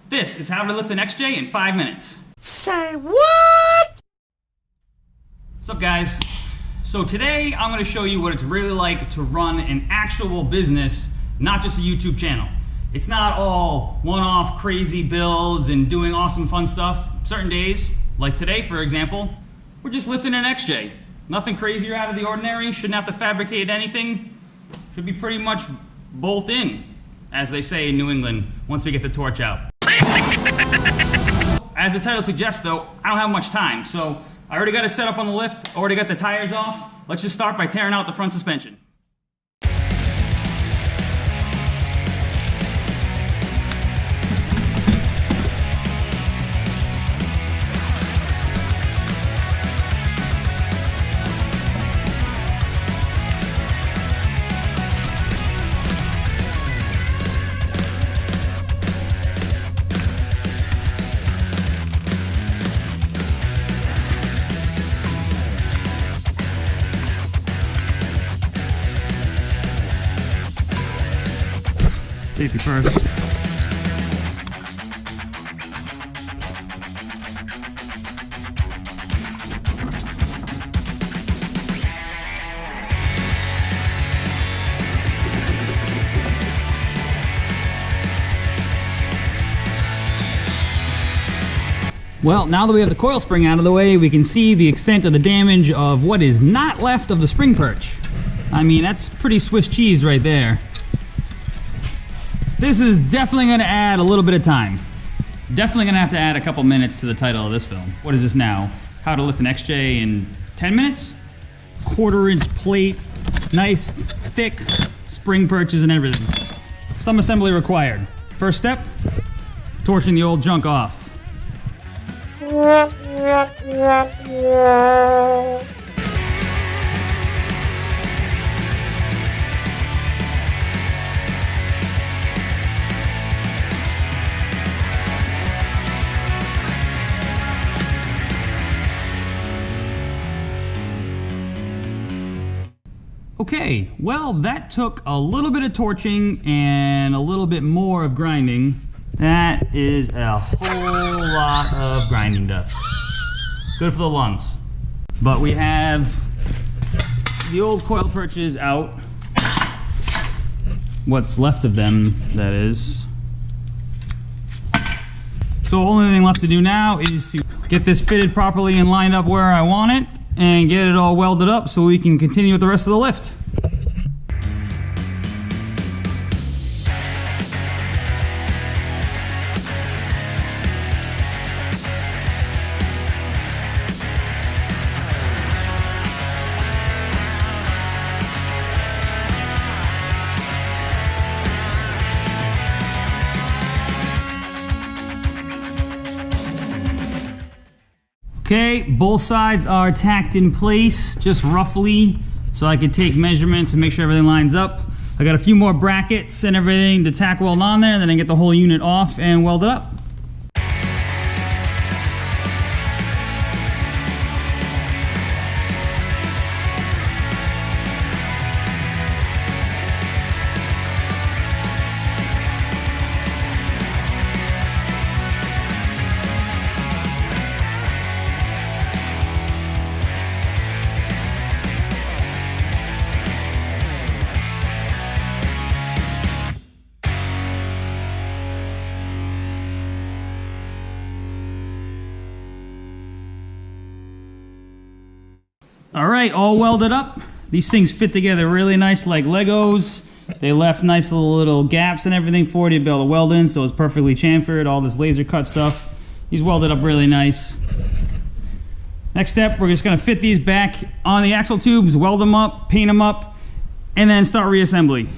This is how to lift an XJ in 5 minutes. Say what? What's up, guys? So today I'm going to show you what it's really like to run an actual business, not just a YouTube channel. It's not all one-off crazy builds and doing awesome fun stuff. Certain days, like today for example, we're just lifting an XJ. Nothing crazy or out of the ordinary, shouldn't have to fabricate anything. Should be pretty much bolt in, as they say in New England, once we get the torch out. As the title suggests though, I don't have much time, so I already got it set up on the lift, already got the tires off. Let's just start by tearing out the front suspension. Safety first. Well, now that we have the coil spring out of the way, we can see the extent of the damage of what is not left of the spring perch. I mean, that's pretty Swiss cheese right there. This is definitely going to add a little bit of time. Definitely going to have to add a couple minutes to the title of this film. What is this now? How to lift an XJ in 10 minutes? 1/4-inch plate, nice thick spring perches and everything. Some assembly required. First step, torching the old junk off. Okay, well that took a little bit of torching and a little bit more of grinding. That is a whole lot of grinding dust. Good for the lungs. But we have the old coil perches out. What's left of them, that is. So the only thing left to do now is to get this fitted properly and lined up where I want it and get it all welded up so we can continue with the rest of the lift. Okay, both sides are tacked in place, just roughly, so I can take measurements and make sure everything lines up. I got a few more brackets and everything to tack weld on there, and then I get the whole unit off and weld it up. All right, all welded up. These things fit together really nice like Legos. They left nice little gaps and everything for you to be able to weld in, so it's perfectly chamfered, all this laser cut stuff. These welded up really nice. Next step, we're just gonna fit these back on the axle tubes, weld them up, paint them up, and then start reassembly.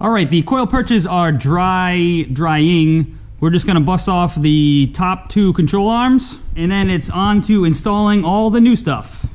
All right, the coil perches are drying. We're just gonna bust off the top 2 control arms, and then it's on to installing all the new stuff.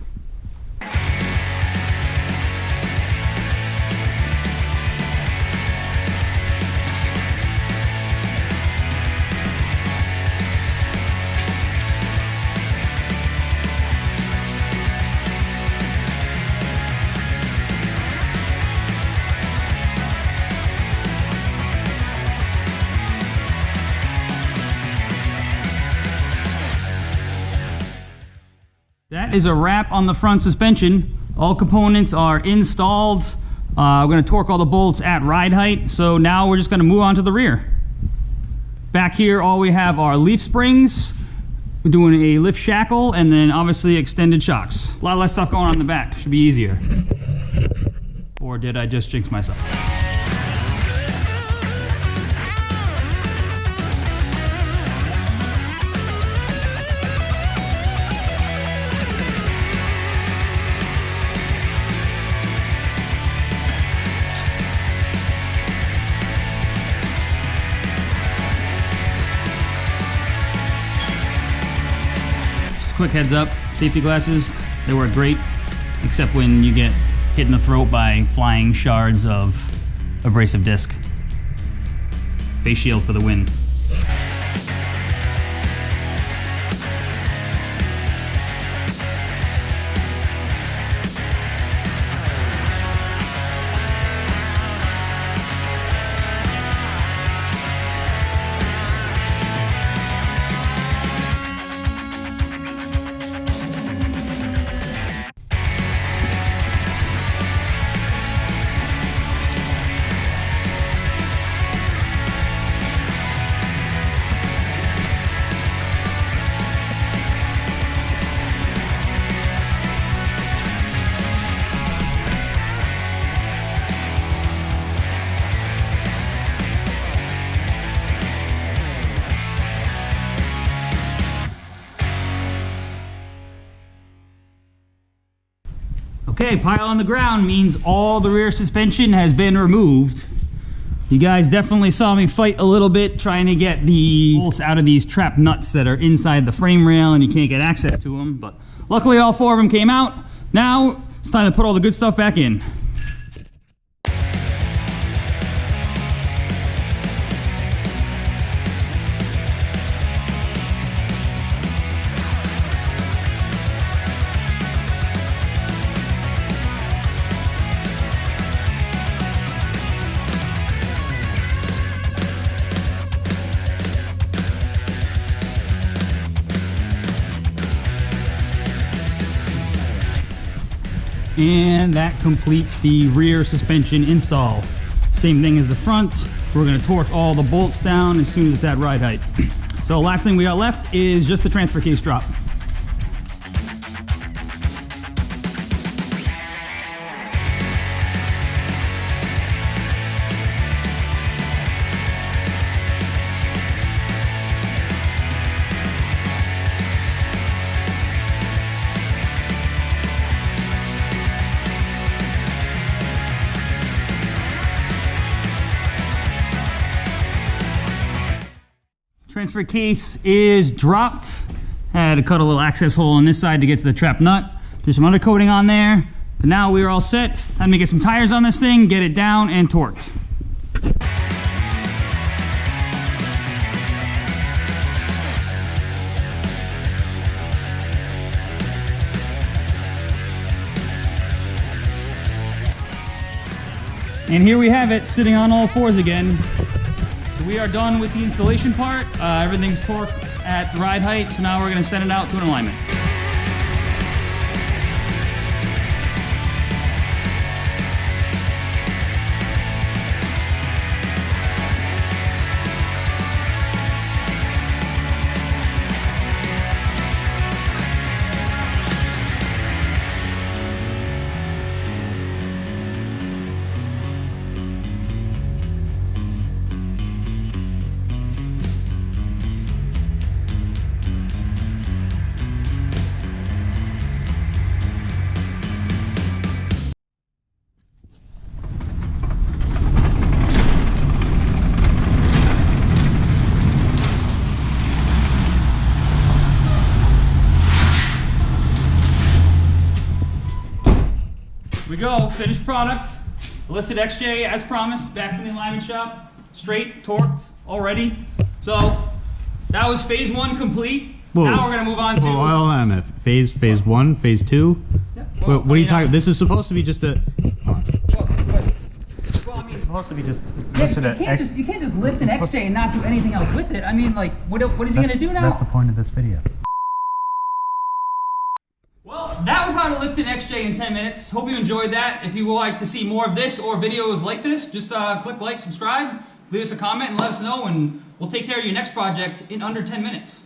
That is a wrap on the front suspension. All components are installed. We're going to torque all the bolts at ride height. So now we're just going to move on to the rear. Back here, all we have are leaf springs. We're doing a lift shackle and then obviously extended shocks. A lot less stuff going on in the back. Should be easier. Or did I just jinx myself? Quick heads up, safety glasses, they work great, except when you get hit in the throat by flying shards of abrasive disc. Face shield for the win. Okay, pile on the ground means all the rear suspension has been removed. You guys definitely saw me fight a little bit trying to get the bolts out of these trap nuts that are inside the frame rail and you can't get access to them, but luckily all 4 of them came out. Now it's time to put all the good stuff back in. And that completes the rear suspension install. Same thing as the front. We're going to torque all the bolts down as soon as it's at ride height. So last thing we got left is just the transfer case drop. Transfer case is dropped. Had to cut a little access hole on this side to get to the trap nut. There's some undercoating on there. But now we're all set. Time to get some tires on this thing, get it down and torqued. And here we have it, sitting on all 4s again. So we are done with the installation part. Everything's torqued at ride height, so now we're going to send it out to an alignment. we go, finished product. Lifted XJ as promised, back from the alignment shop. Straight, torqued, already. So, that was phase 1 complete. Whoa. Now we're gonna move on to... Hold on a minute. Phase 1, phase 2? Yep. What are you talking about? This is supposed to be just a... Well, I mean... supposed to be just... you can't just lift an XJ and not do anything else with it. I mean, like, what is he gonna do now? That's the point of this video. Well, that was how to lift an XJ in 10 minutes. Hope you enjoyed that. If you would like to see more of this or videos like this, just click like, subscribe, leave us a comment, and let us know, and we'll take care of your next project in under 10 minutes.